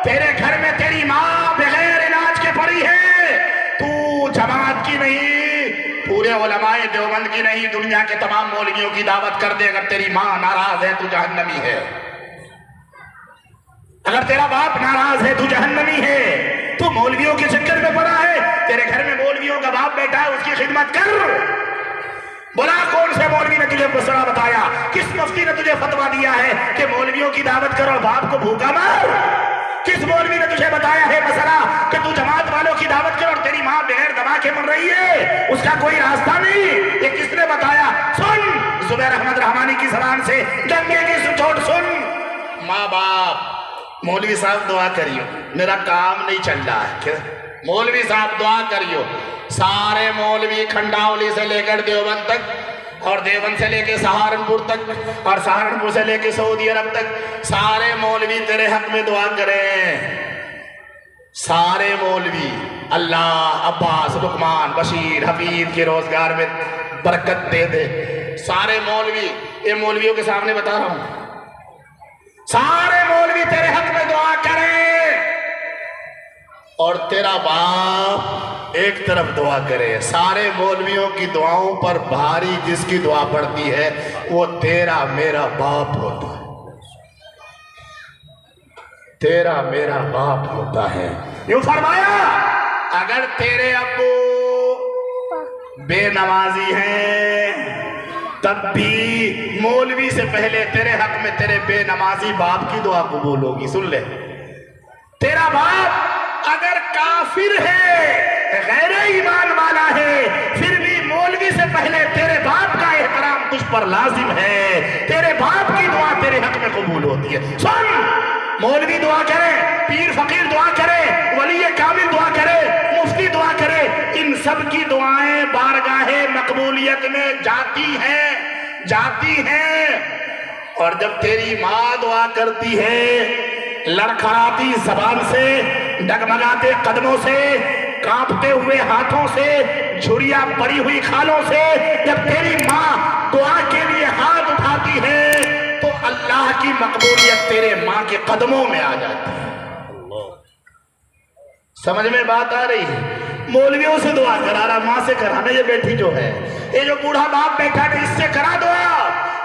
तेरे घर में तेरी माँ बगैर इलाज के पड़ी है। तू जमात की नहीं, पूरे उलमाए देवबंद की नहीं, दुनिया के तमाम मौलवियों की दावत कर दे। अगर तेरी माँ नाराज है तू जहन्नमी है, अगर तेरा बाप नाराज है तू जहन्नमी है। तू मौलवियों के चक्कर में पड़ा है, तेरे घर में मौलवियों का बाप बैठा है, उसकी खिदमत कर। बोला कौन से मौलवी ने तुझे मसला बताया, किस मुफ्ती ने तुझे फतवा दिया है कि मौलवियों की दावत करो और बाप को भूखा मार? किस मौलवी ने तुझे बताया है मसला कि तू जमात वालों की दावत कर और तेरी माँ बगैर दवा के मर रही है, उसका कोई रास्ता नहीं? ये किसने बताया? सुन, जुबैर अहमद रहमानी की जबान से गंगे की सुचोट सुन। माँ बाप, मौलवी साहब दुआ करियो, मेरा काम नहीं चल रहा है, मौलवी साहब दुआ करियो। सारे मौलवी खंडावली से लेकर देवबंद तक और देवबंद से लेकर सहारनपुर तक और सहारनपुर से लेकर सऊदी अरब तक, सारे मौलवी तेरे हक में दुआ करें। सारे मौलवी अल्लाह अब्बास, लुकमान, बशीर, हफीज के रोजगार में बरकत दे दे। सारे मौलवी, ये मौलवियों के सामने बता रहा हूं, सारे मौलवी तेरे हक में दुआ करें और तेरा बाप एक तरफ दुआ करे। सारे मौलवियों की दुआओं पर भारी जिसकी दुआ पड़ती है वो तेरा मेरा बाप होता है, तेरा मेरा बाप होता है। यूं फरमाया, अगर तेरे अब्बू बेनमाजी हैं तब भी मौलवी से पहले तेरे हक में तेरे बेनमाजी बाप की दुआ कबूल होगी। सुन ले, तेरा बाप अगर काफिर है, गैर ईमान वाला है, फिर भी मौलवी से पहले तेरे बाप का एहतराम तुझ पर लाजिम है। तेरे बाप की दुआ तेरे हक में कबूल होती है। सुन, मौलवी दुआ करे, पीर फकीर दुआ करे, वली कामिल दुआ करे, मुफ्ती दुआ करे, इन सब की दुआएं बारगाहे मकबूलियत में जाती हैं। और जब तेरी माँ दुआ करती है, लड़खड़ाती जबान से, डगमगाते कदमों से, कांपते हुए हाथों से, झुरिया पड़ी हुई खालों से जब तेरी माँ दुआ के लिए हाथ उठाती है तो अल्लाह की मकबूलियत तेरे माँ के कदमों में आ जाती है। समझ में बात आ रही है? मौलवियों से दुआ करा रहा, माँ से कराना। ये बेटी जो है, ये जो बूढ़ा बाप बैठा है, इससे करा दुआ।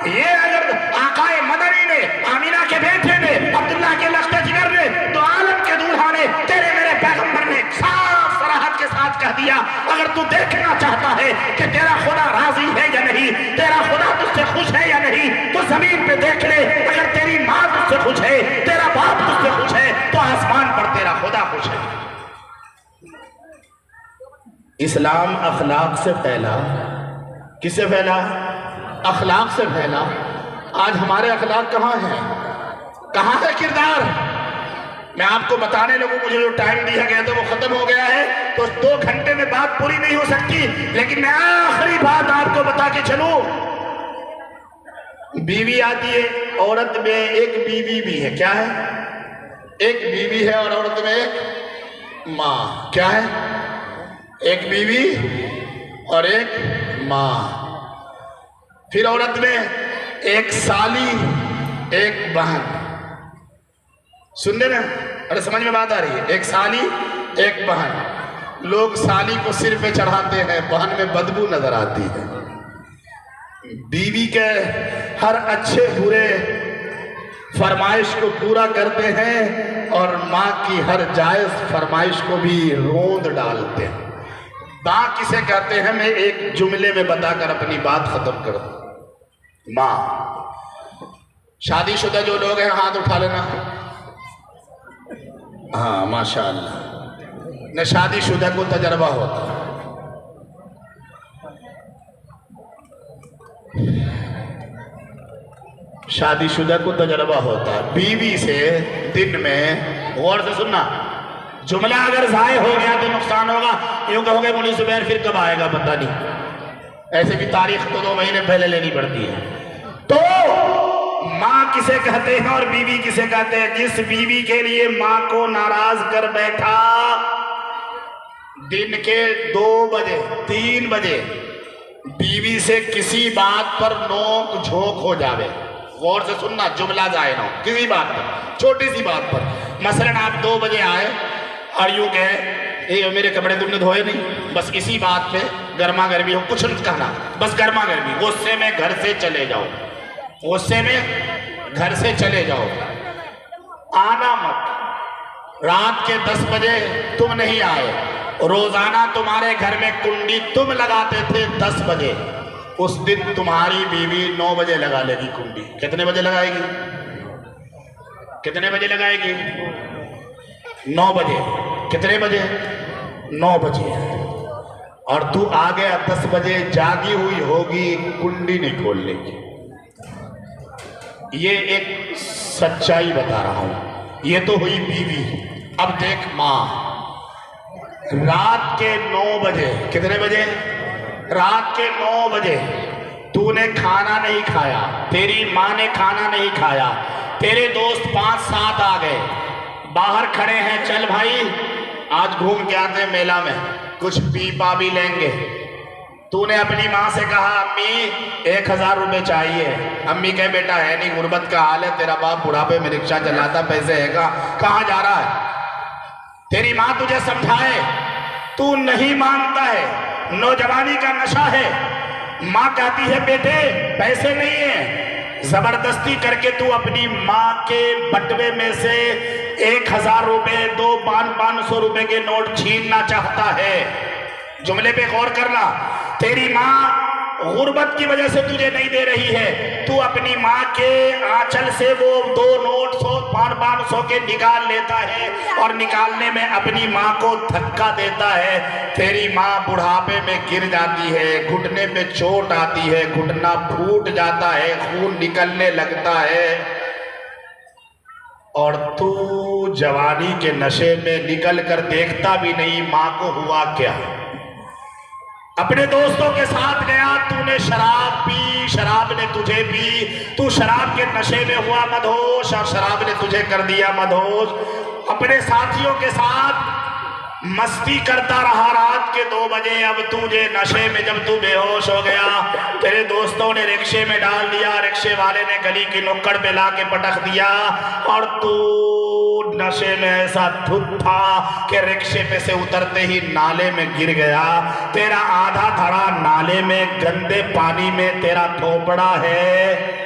ये अगर आकाए मदनी ने, आमीना के बेटे ने, अब्दुल्लाह के लश्कर जिगर ने, तो आलम के दूल्हा ने, तेरे मेरे पैगंबर ने साफ सराहत के साथ कह दिया, अगर तू देखना चाहता है कि तेरा खुदा राजी है या नहीं, तेरा खुदा तुझसे खुश है या नहीं, तो जमीन पे देख ले। अगर तेरी माँ तुझसे खुश है, तेरा बाप तुझसे खुश है, तो आसमान पर तेरा खुदा खुश है। इस्लाम अखलाक से फैला। किससे फैला? अखलाक से फैला। आज हमारे अखलाक कहाँ हैं? कहाँ है किरदार? मैं आपको बताने लगूं, मुझे जो टाइम दिया गया था वो खत्म हो गया है, तो 2 घंटे में बात पूरी नहीं हो सकती। लेकिन मैं आखिरी बात आपको बता के चलूं। बीवी आती है, औरत में एक बीवी भी है। क्या है? एक बीवी है और औरत में एक माँ। क्या है? एक बीवी और एक माँ। फिर औरत में एक साली, एक बहन। सुन ले ना? अरे समझ में बात आ रही है? एक साली, एक बहन। लोग साली को सिर पे चढ़ाते हैं, बहन में बदबू नजर आती है। बीवी के हर अच्छे बुरे फरमाइश को पूरा करते हैं और माँ की हर जायज फरमाइश को भी रोंद डालते हैं। माँ किसे कहते हैं, मैं एक जुमले में बताकर अपनी बात खत्म कर दूं। माँ। शादीशुदा जो लोग हैं हाथ उठा लेना। हाँ माशाअल्लाह। न शादीशुदा को तजर्बा होता। शादीशुदा को तजर्बा होता है। बीवी से दिन में, गौर से सुनना, जुमला अगर जाय हो गया तो नुकसान होगा। यूं कहोगे मुनीस जुबैर फिर कब आएगा पता नहीं। ऐसे भी तारीख तो 2 महीने पहले लेनी पड़ती है। तो माँ किसे कहते हैं और बीवी किसे कहते हैं? जिस बीवी के लिए माँ को नाराज कर बैठा, दिन के 2 बजे 3 बजे बीवी से किसी बात पर नोक झोंक हो जावे। गौर से सुनना, जुमला जाए ना किसी बात पर, छोटी सी बात पर। मसलन आप 2 बजे आए और यूं कहे, ये मेरे कपड़े तुमने धोए नहीं, बस इसी बात पे गर्मा गर्मी हो, कुछ नहीं कहना, बस गर्मा गर्मी। गुस्से में घर से चले जाओ, गुस्से में घर से चले जाओ, आना मत। रात के 10 बजे तुम नहीं आए, रोजाना तुम्हारे घर में कुंडी तुम लगाते थे 10 बजे, उस दिन तुम्हारी बीवी 9 बजे लगा लेगी कुंडी। कितने बजे लगाएगी? कितने बजे लगाएगी? 9 बजे। कितने बजे? 9 बजे। और तू आ गया 10 बजे, जागी हुई होगी, कुंडी नहीं खोल लेगी। ये एक सच्चाई बता रहा हूं। ये तो हुई बीवी। अब देख मां, रात के 9 बजे, कितने बजे? रात के 9 बजे तूने खाना नहीं खाया, तेरी माँ ने खाना नहीं खाया, तेरे दोस्त 5-7 आ गए, बाहर खड़े हैं, चल भाई आज घूम के आते हैं मेला में, कुछ पी पा भी लेंगे। तूने अपनी माँ से कहा अम्मी 1000 रुपये चाहिए। अम्मी कहे बेटा है नहीं, गुर्बत का हाल है, तेरा बाप बुढ़ापे में रिक्शा चलाता, पैसे है कहाँ जा रहा है? तेरी माँ तुझे समझाए, तू नहीं मानता है, नौजवानी का नशा है। माँ कहती है बेटे पैसे नहीं है, जबरदस्ती करके तू अपनी माँ के बटवे में से 1000 रुपये, 500 रुपए के नोट छीनना चाहता है। जुमले पे गौर करना। तेरी माँ गुर्बत की वजह से तुझे नहीं दे रही है, तू अपनी माँ के आंचल से वो 2 नोट 100-500 के निकाल लेता है और निकालने में अपनी माँ को धक्का देता है। तेरी माँ बुढ़ापे में गिर जाती है, घुटने पे चोट आती है, घुटना फूट जाता है, खून निकलने लगता है, और तू जवानी के नशे में निकल कर देखता भी नहीं माँ को हुआ क्या। अपने दोस्तों के साथ गया, तूने शराब पी, शराब ने तुझे पी, तू शराब के नशे में हुआ मदहोश और शराब ने तुझे कर दिया मदहोश। अपने साथियों के साथ मस्ती करता रहा रात के 2 बजे। अब तुझे नशे में जब तू बेहोश हो गया, तेरे दोस्तों ने रिक्शे में डाल दिया, रिक्शे वाले ने गली की नुक्कड़ पे लाके पटक दिया, और तू नशे में ऐसा धुत था कि रिक्शे पे से उतरते ही नाले में गिर गया। तेरा आधा धड़ा नाले में गंदे पानी में तेरा थोपड़ा है।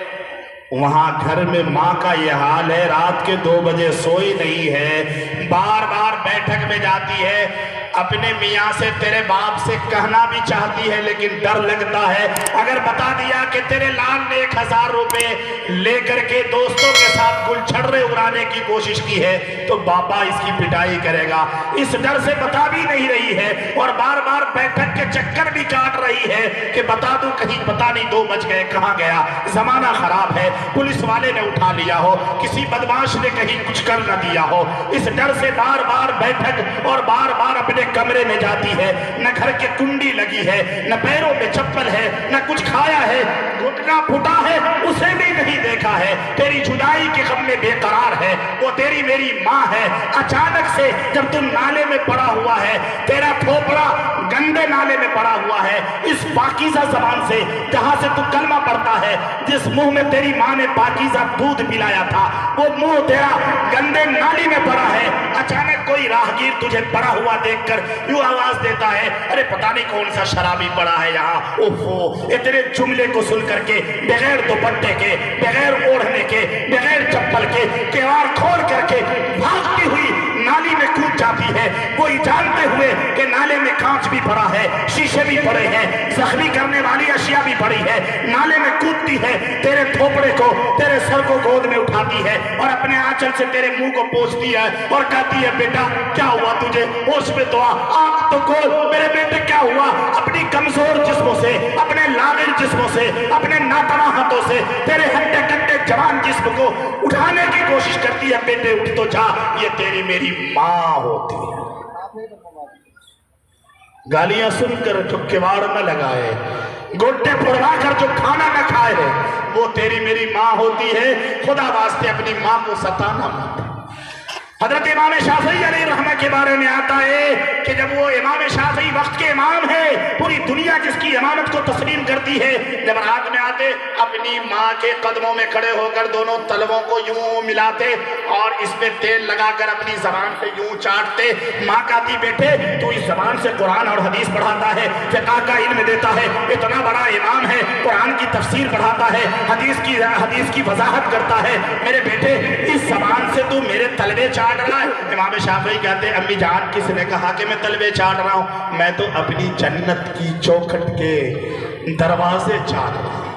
वहां घर में माँ का ये हाल है, रात के 2 बजे सोई नहीं है, बार बार बैठक में जाती है, अपने मियाँ से तेरे बाप से कहना भी चाहती है लेकिन डर लगता है। अगर बता दिया कि तेरे लाल ने 1000 रुपए लेकर के दोस्तों के साथ गुलछर्रे उड़ाने की कोशिश की है तो बाबा इसकी पिटाई करेगा, इस डर से बता भी नहीं रही है, और बार बार बैठक के चक्कर भी काट रही है कि बता दूं कहीं पता नहीं 2 बज गए कहाँ गया, जमाना खराब है, पुलिस वाले ने उठा लिया हो, किसी बदमाश ने कहीं कुछ कर न दिया हो। इस डर से बार बार बैठक और बार बार अपने कमरे में जाती है। न घर के कुंडी लगी है, न पैरों में चप्पल है, न कुछ खाया है, घुटना फूटा है उसे भी नहीं देखा है। तेरी जुदाई के गम में बेकरार है, वो तेरी मेरी माँ है। अचानक से जब तुम नाले में पड़ा हुआ है, तेरा थोपड़ा गंदे नाले में पड़ा हुआ है, इस पाकीज़ा ज़बान से जहां से तू कलमा पढ़ता है, जिस मुंह में तेरी माँ ने पाकीज़ा दूध पिलाया था, वो मुंह तेरा गंदे नाली में पड़ा है। अचानक कोई राहगीर तुझे पड़ा हुआ देखकर यूं आवाज देता है, अरे पता नहीं कौन सा शराबी पड़ा है यहाँ। ओहो, ये तेरे जुमले को सुन करके बगैर दुपट्टे के, बगैर ओढ़ने के, बगैर चप्पल के केवाड़ खोल करके भागती हुई नाली में कूद जाती है, कोई जानते हुए कि नाले में कांच भी पड़ा है, शीशे भी पड़े हैं, जख्मी करने वाली अशिया भी पड़ी है। नाले में कूदती है, तेरे थोपड़े को, तेरे सर को गोद में उठाती है और अपने आंचल से तेरे मुंह को पोंछती है और कहती है, बेटा क्या हुआ तुझे, होश में तो आ, आंख तो खोल, मेरे बेटे क्या हुआ। अपनी कमजोर जिस्मों से, अपने लागिर जिस्मों से, अपने नातवा हाथों से तेरे हट्टे कट्टे जवान जिस्म को उठाने की कोशिश करती है। बेटे उठ तो जा, ये तेरी मेरी माँ होती है। गालियां सुनकर जो किवाड़ न लगाए, गोटे फुड़वा कर जो खाना न खाए, वो तेरी मेरी माँ होती है। खुदा वास्ते अपनी माँ को सताना मत। हजरत इमाम शाफी अलैहिर्रहमा के बारे में आता है कि जब वो इमाम शाफी वक्त के इमाम है, पूरी दुनिया जिसकी इमामत को तस्लीम करती है, जब रात में आते अपनी माँ के कदमों में खड़े होकर दोनों तलवों को यूं मिलाते और इसमें तेल लगाकर अपनी जबान से यूं चाटते। माँ कहती, बेटे तू इस जबान से कुरान और हदीस पढ़ाता है, फिक़ह का इल्म देता है, इतना बड़ा इमाम है, कुरान की तफसीर पढ़ाता है, हदीस की वजाहत करता है, मेरे बेटे इस जबान से तू मेरे तलवे चाट रहा है। इमाम शाफी कहते, अम्मी जान किसने कहा कि मैं तलवे चाट रहा हूं, मैं तो अपनी जन्नत की चौखट के दरवाजे चाट रहा हूं।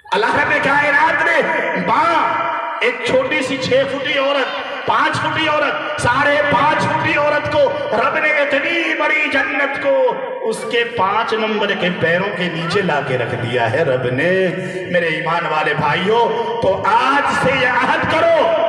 अल्लाह ने कायनात ने मां, एक छोटी सी 6 फुटी औरत, 5 फुटी औरत, 5.5 फुटी औरत को रब ने इतनी बड़ी जन्नत को उसके 5 नंबर के पैरों के नीचे लाके रख दिया है रब ने। मेरे ईमान वाले भाइयों, तो आज से यह अहद करो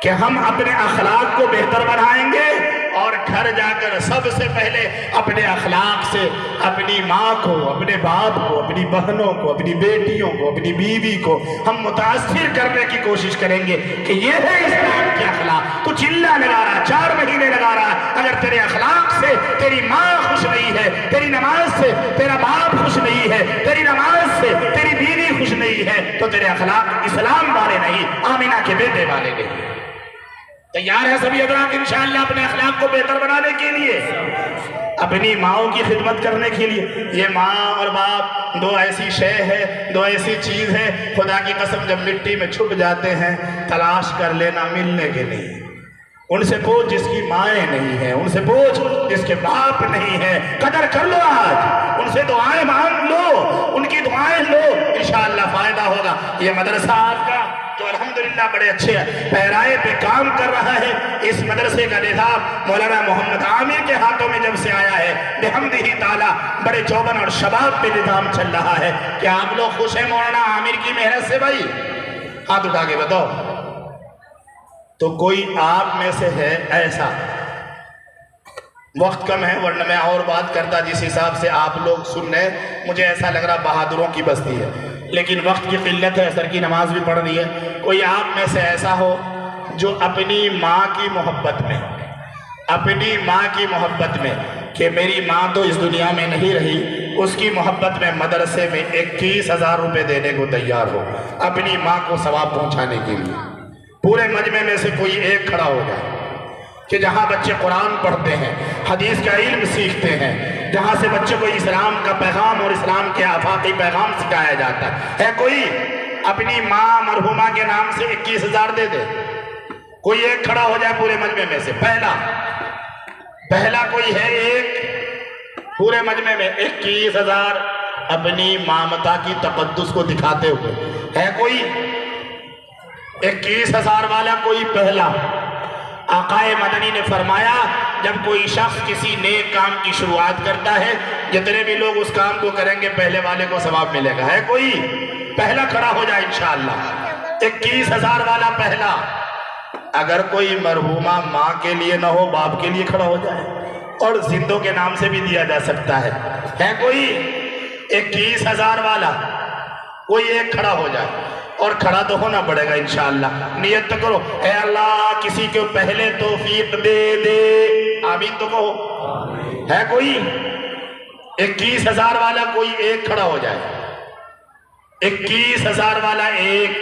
कि हम अपने अखलाक को बेहतर बनाएंगे और घर जाकर सबसे पहले अपने अखलाक से अपनी माँ को, अपने बाप को, अपनी बहनों को, अपनी बेटियों को, अपनी बीवी को हम मुतासिर करने की कोशिश करेंगे कि ये है इस्लाम के अखलाक। तू चिल्ला लगा रहा, 4 महीने लगा रहा, अगर तेरे अखलाक से तेरी माँ खुश नहीं है, तेरी नमाज से तेरा बाप खुश नहीं है, तेरी नमाज से तेरी बीवी खुश नहीं है, तो तेरे अखलाक इस्लाम वाले नहीं, आमिना के बेटे वाले नहीं। तैयार है सभी हज़रात इंशाअल्लाह अपने अखलाक को बेहतर बनाने के लिए, अपनी माओं की खिदमत करने के लिए। ये माँ और बाप 2 ऐसी शय है, 2 ऐसी चीज है, खुदा की कसम जब मिट्टी में छुप जाते हैं तलाश कर लेना मिलने के लिए। उनसे पूछ जिसकी माएँ नहीं है, उनसे पूछ जिसके बाप नहीं है, कदर कर लो आज, उनसे दुआएं मांग लो, उनकी दुआएं लो, इंशाअल्लाह फायदा होगा। ये मदरसा आपका जो अल्हम्दुलिल्लाह बड़े अच्छे पैराए पे काम कर रहा है, इस मदरसे का निज़ाम मौलाना मोहम्मद आमिर के हाथों में जब से आया है, बिहम्दिही ताला बड़े चौबन और शबाब पे निज़ाम चल रहा है। क्या आप लोग खुश हैं मौलाना आमिर की मेहनत से? भाई हाथ उठा के बताओ। तो कोई आप में से है ऐसा? वक्त कम है वरना मैं और बात करता, जिस हिसाब से आप लोग सुन रहे हैं मुझे ऐसा लग रहा बहादुरों की बस्ती है, लेकिन वक्त की किल्लत है, असर की नमाज भी पढ़ रही है। कोई आप में से ऐसा हो जो अपनी माँ की मोहब्बत में, अपनी माँ की मोहब्बत में कि मेरी माँ तो इस दुनिया में नहीं रही, उसकी मोहब्बत में मदरसे में 21,000 रुपये देने को तैयार हो अपनी माँ को सवाब पहुँचाने के लिए। पूरे मजमे में से कोई एक खड़ा हो जाए कि जहाँ बच्चे कुरान पढ़ते हैं, हदीस का इल्म सीखते हैं, जहाँ से बच्चे को इस्लाम का पैगाम और इस्लाम के आफाकी पैगाम सिखाया जाता है कोई अपनी माँ मरहुमा के नाम से 21,000 दे दे। कोई एक खड़ा हो जाए पूरे मजमे में से, पहला कोई है एक पूरे मजमे में 21,000 अपनी मामता की तकद्दुस को दिखाते हुए है कोई 21,000 वाला कोई पहला। आकाए मदनी ने फरमाया जब कोई शख्स किसी नेक काम की शुरुआत करता है, जितने भी लोग उस काम को करेंगे पहले वाले को सवाब मिलेगा। है कोई पहला खड़ा हो जाए इंशाअल्लाह 21,000 वाला पहला। अगर कोई मरहुमा माँ के लिए ना हो, बाप के लिए खड़ा हो जाए, और जिंदों के नाम से भी दिया जा सकता है कोई 21,000 वाला कोई एक खड़ा हो जाए, और खड़ा तो होना पड़ेगा इंशाअल्लाह। नियत तो करो, ऐ अल्लाह किसी को पहले तौफीक दे दे, आमीन तो कहो। है कोई 21,000 वाला कोई एक खड़ा हो जाए, 21,000 वाला एक।